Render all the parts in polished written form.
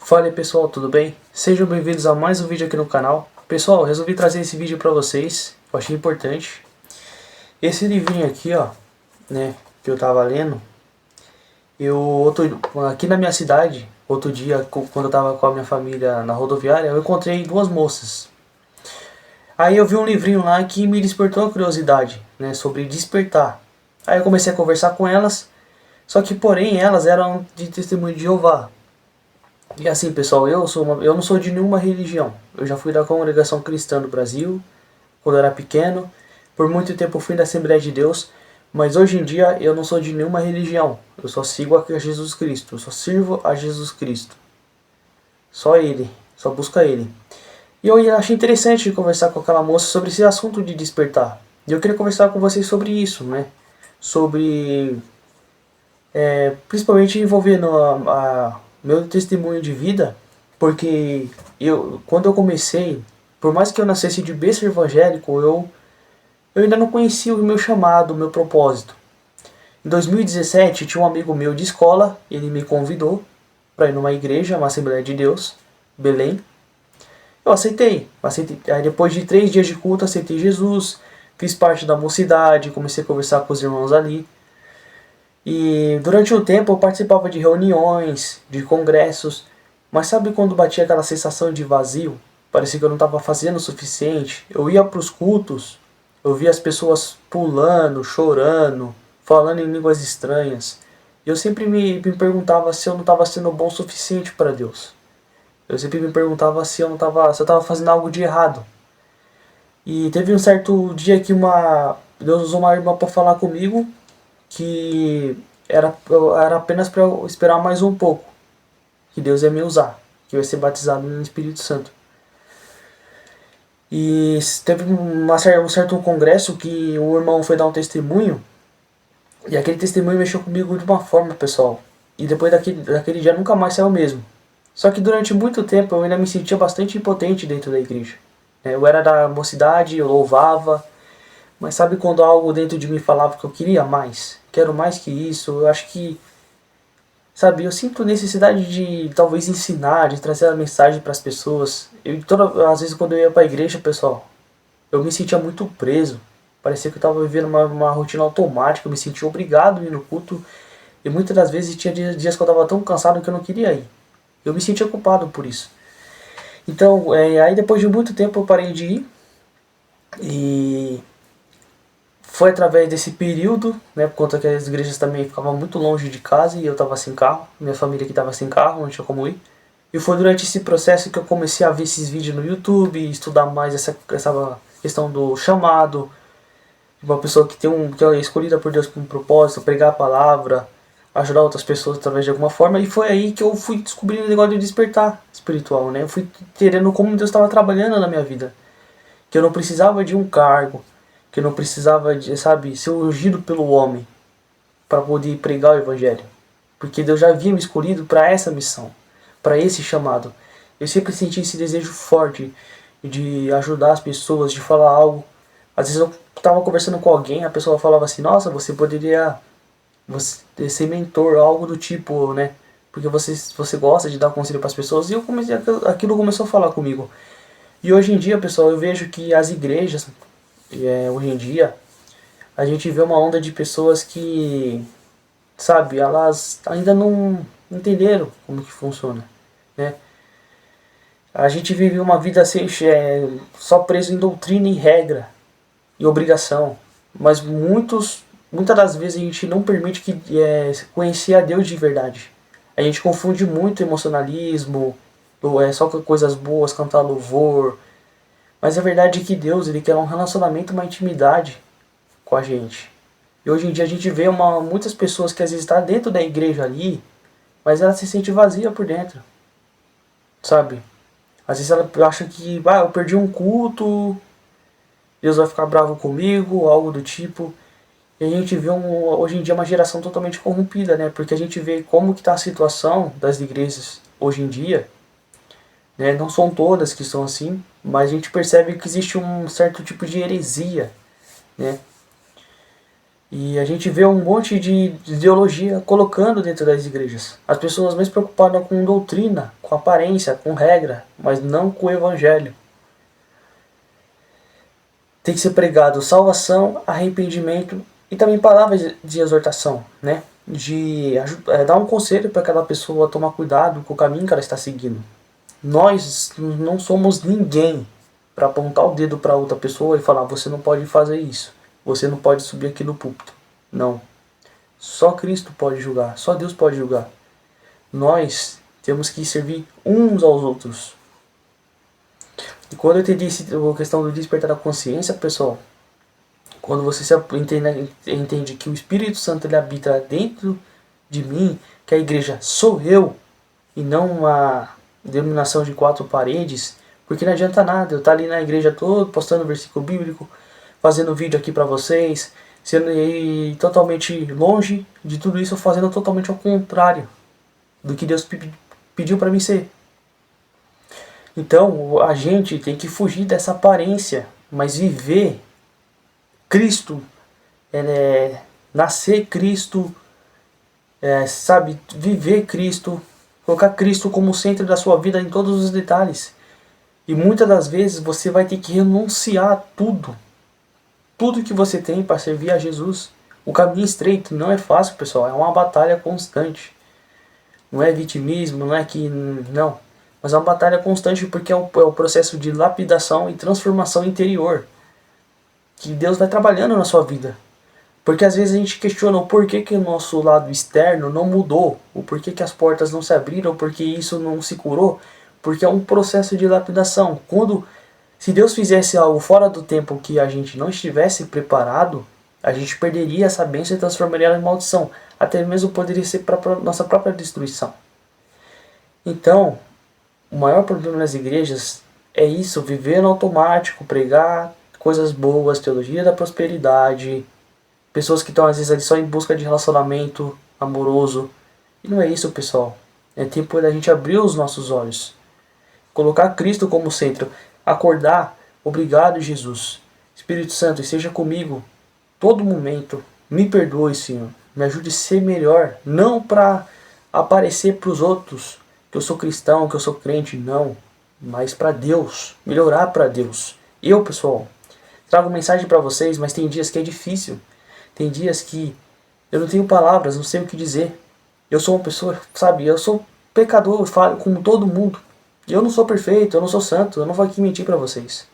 Fala aí pessoal, tudo bem? Sejam bem-vindos a mais um vídeo aqui no canal. Pessoal, resolvi trazer esse vídeo para vocês, eu achei importante. Esse livrinho aqui, ó, né, que eu tava lendo, aqui na minha cidade, outro dia, quando eu tava com a minha família na rodoviária, eu encontrei duas moças. Aí eu vi um livrinho lá que me despertou a curiosidade, né, sobre despertar. Aí eu comecei a conversar com elas, só que porém elas eram de Testemunho de Jeová. E assim, pessoal, eu não sou de nenhuma religião. Eu já fui da congregação cristã do Brasil, quando eu era pequeno. Por muito tempo eu fui da Assembleia de Deus, mas hoje em dia eu não sou de nenhuma religião. Eu só sigo a Jesus Cristo, eu só sirvo a Jesus Cristo. Só Ele, só busco a Ele. E eu achei interessante conversar com aquela moça sobre esse assunto de despertar. E eu queria conversar com vocês sobre isso, né? Sobre principalmente envolvendo meu testemunho de vida, porque quando eu comecei, por mais que eu nascesse de berço evangélico, eu ainda não conhecia o meu chamado, o meu propósito. Em 2017, tinha um amigo meu de escola, ele me convidou para ir numa igreja, uma Assembleia de Deus, Belém. Eu aceitei. Aí depois de 3 dias de culto, aceitei Jesus, fiz parte da mocidade, comecei a conversar com os irmãos ali. E durante o tempo eu participava de reuniões, de congressos, mas sabe quando batia aquela sensação de vazio? Parecia que eu não estava fazendo o suficiente. Eu ia para os cultos, eu via as pessoas pulando, chorando, falando em línguas estranhas. E eu sempre me perguntava se eu não estava sendo bom o suficiente para Deus. Eu sempre me perguntava se eu estava fazendo algo de errado. E teve um certo dia que Deus usou uma irmã para falar comigo, que era apenas para eu esperar mais um pouco, que Deus ia me usar, que eu ia ser batizado no Espírito Santo. E teve um certo congresso que o irmão foi dar um testemunho, e aquele testemunho mexeu comigo de uma forma, pessoal. E depois daquele dia nunca mais saiu o mesmo. Só que durante muito tempo eu ainda me sentia bastante impotente dentro da igreja. Eu era da mocidade, eu louvava, mas sabe quando algo dentro de mim falava que eu queria mais? Quero mais que isso. Eu acho que, sabe, eu sinto necessidade de talvez ensinar, de trazer a mensagem para as pessoas. Às vezes quando eu ia para a igreja, pessoal, eu me sentia muito preso. Parecia que eu estava vivendo uma rotina automática, eu me sentia obrigado a ir no culto. E muitas das vezes tinha dias que eu estava tão cansado que eu não queria ir. Eu me sentia culpado por isso. Então, aí depois de muito tempo eu parei de ir. E foi através desse período, né, por conta que as igrejas também ficavam muito longe de casa e eu estava sem carro, minha família que estava sem carro, não tinha como ir. E foi durante esse processo que eu comecei a ver esses vídeos no YouTube, estudar mais essa questão do chamado, de uma pessoa que que é escolhida por Deus com um propósito, pregar a palavra, ajudar outras pessoas através de alguma forma. E foi aí que eu fui descobrindo o negócio de despertar espiritual, né? Eu fui entendendo como Deus estava trabalhando na minha vida, que eu não precisava de um cargo, que eu não precisava de, sabe, ser ungido pelo homem para poder pregar o evangelho, porque Deus já havia me escolhido para essa missão, para esse chamado. Eu sempre senti esse desejo forte de ajudar as pessoas, de falar algo. Às vezes eu estava conversando com alguém, a pessoa falava assim: nossa, você poderia ser mentor, algo do tipo, né? Porque você gosta de dar conselho para as pessoas. E aquilo começou a falar comigo. E hoje em dia, pessoal, eu vejo que as igrejas, hoje em dia, a gente vê uma onda de pessoas que, sabe, elas ainda não entenderam como que funciona, né? A gente vive uma vida assim, só preso em doutrina e regra e obrigação, mas muitas das vezes a gente não permite conhecer a Deus de verdade. A gente confunde muito emocionalismo, só com coisas boas, cantar louvor. Mas a verdade é que Deus, Ele quer um relacionamento, uma intimidade com a gente. E hoje em dia a gente vê muitas pessoas que às vezes estão dentro da igreja ali, mas ela se sente vazia por dentro. Sabe? Às vezes ela acha que, eu perdi um culto, Deus vai ficar bravo comigo, algo do tipo. E a gente vê hoje em dia uma geração totalmente corrompida, né? Porque a gente vê como que está a situação das igrejas hoje em dia, né? Não são todas que são assim, mas a gente percebe que existe um certo tipo de heresia, né? E a gente vê um monte de ideologia colocando dentro das igrejas. As pessoas mais preocupadas com doutrina com aparência, com regra, mas não com o evangelho. Tem que ser pregado salvação, arrependimento e também palavras de exortação, né? De dar um conselho para aquela pessoa tomar cuidado com o caminho que ela está seguindo. Nós não somos ninguém para apontar o dedo para outra pessoa e falar: você não pode fazer isso, você não pode subir aqui no púlpito. Não. Só Cristo pode julgar, só Deus pode julgar. Nós temos que servir uns aos outros. E quando eu entendi a questão do despertar da consciência, pessoal, quando você entende que o Espírito Santo ele habita dentro de mim, que a igreja sou eu, e não uma denominação de 4 paredes, porque não adianta nada eu estar ali na igreja todo, postando versículo bíblico, fazendo vídeo aqui para vocês, sendo totalmente longe de tudo isso, fazendo totalmente ao contrário do que Deus pediu para mim ser. Então a gente tem que fugir dessa aparência, mas viver Cristo, nascer Cristo, sabe, viver Cristo, colocar Cristo como centro da sua vida em todos os detalhes. E muitas das vezes você vai ter que renunciar a tudo que você tem para servir a Jesus. O caminho estreito não é fácil, pessoal, é uma batalha constante. Não é vitimismo, não é que... não. Mas é uma batalha constante porque é o processo de lapidação e transformação interior que Deus vai trabalhando na sua vida. Porque às vezes a gente questiona o porquê que o nosso lado externo não mudou, o porquê que as portas não se abriram, o porquê isso não se curou, porque é um processo de lapidação. Se Deus fizesse algo fora do tempo que a gente não estivesse preparado, a gente perderia essa bênção e transformaria ela em maldição. Até mesmo poderia ser para nossa própria destruição. Então, o maior problema nas igrejas é isso, viver no automático, pregar coisas boas, teologia da prosperidade, pessoas que estão às vezes ali só em busca de relacionamento amoroso. E não é isso, pessoal. É tempo da gente abrir os nossos olhos, colocar Cristo como centro, acordar. Obrigado, Jesus. Espírito Santo, esteja comigo todo momento. Me perdoe, Senhor. Me ajude a ser melhor, não para aparecer para os outros que eu sou cristão, que eu sou crente, não, mas para Deus, melhorar para Deus. Eu, pessoal, trago mensagem para vocês, mas tem dias que é difícil. Tem dias que eu não tenho palavras, não sei o que dizer. Eu sou uma pessoa, sabe, eu sou pecador, eu falo como todo mundo. Eu não sou perfeito, eu não sou santo, eu não vou aqui mentir para vocês.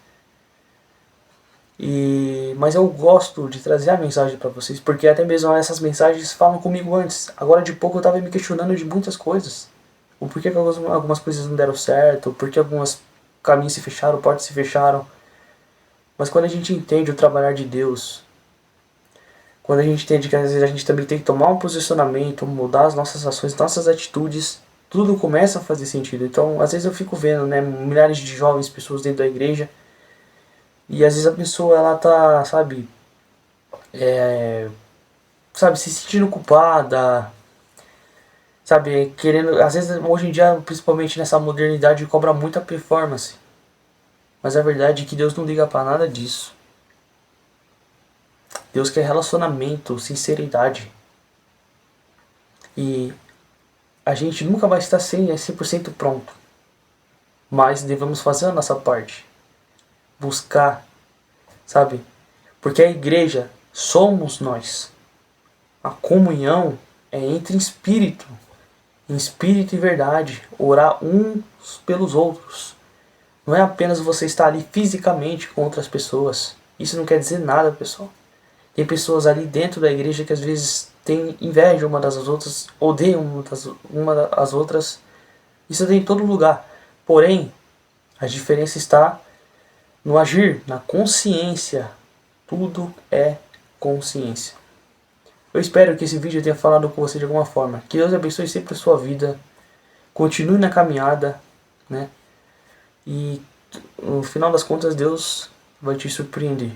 Mas eu gosto de trazer a mensagem para vocês, porque até mesmo essas mensagens falam comigo antes. Agora de pouco eu estava me questionando de muitas coisas. O porquê que algumas coisas não deram certo, porque alguns caminhos se fecharam, portas se fecharam. Mas quando a gente entende o trabalhar de Deus, quando a gente entende que às vezes a gente também tem que tomar um posicionamento, mudar as nossas ações, nossas atitudes, tudo começa a fazer sentido. Então, às vezes eu fico vendo, né, milhares de jovens, pessoas dentro da igreja, e às vezes a pessoa, ela tá, sabe, se sentindo culpada, sabe, querendo, às vezes hoje em dia, principalmente nessa modernidade, cobra muita performance. Mas a verdade é que Deus não liga pra nada disso. Deus quer relacionamento, sinceridade. E a gente nunca vai estar 100% pronto. Mas devemos fazer a nossa parte. Buscar, sabe? Porque a igreja somos nós. A comunhão é entre em espírito e verdade. Orar uns pelos outros. Não é apenas você estar ali fisicamente com outras pessoas. Isso não quer dizer nada, pessoal. Tem pessoas ali dentro da igreja que às vezes têm inveja uma das outras, odeiam uma das outras. Isso tem em todo lugar. Porém, a diferença está no agir, na consciência. Tudo é consciência. Eu espero que esse vídeo tenha falado com você de alguma forma. Que Deus abençoe sempre a sua vida. Continue na caminhada, né? E no final das contas Deus vai te surpreender.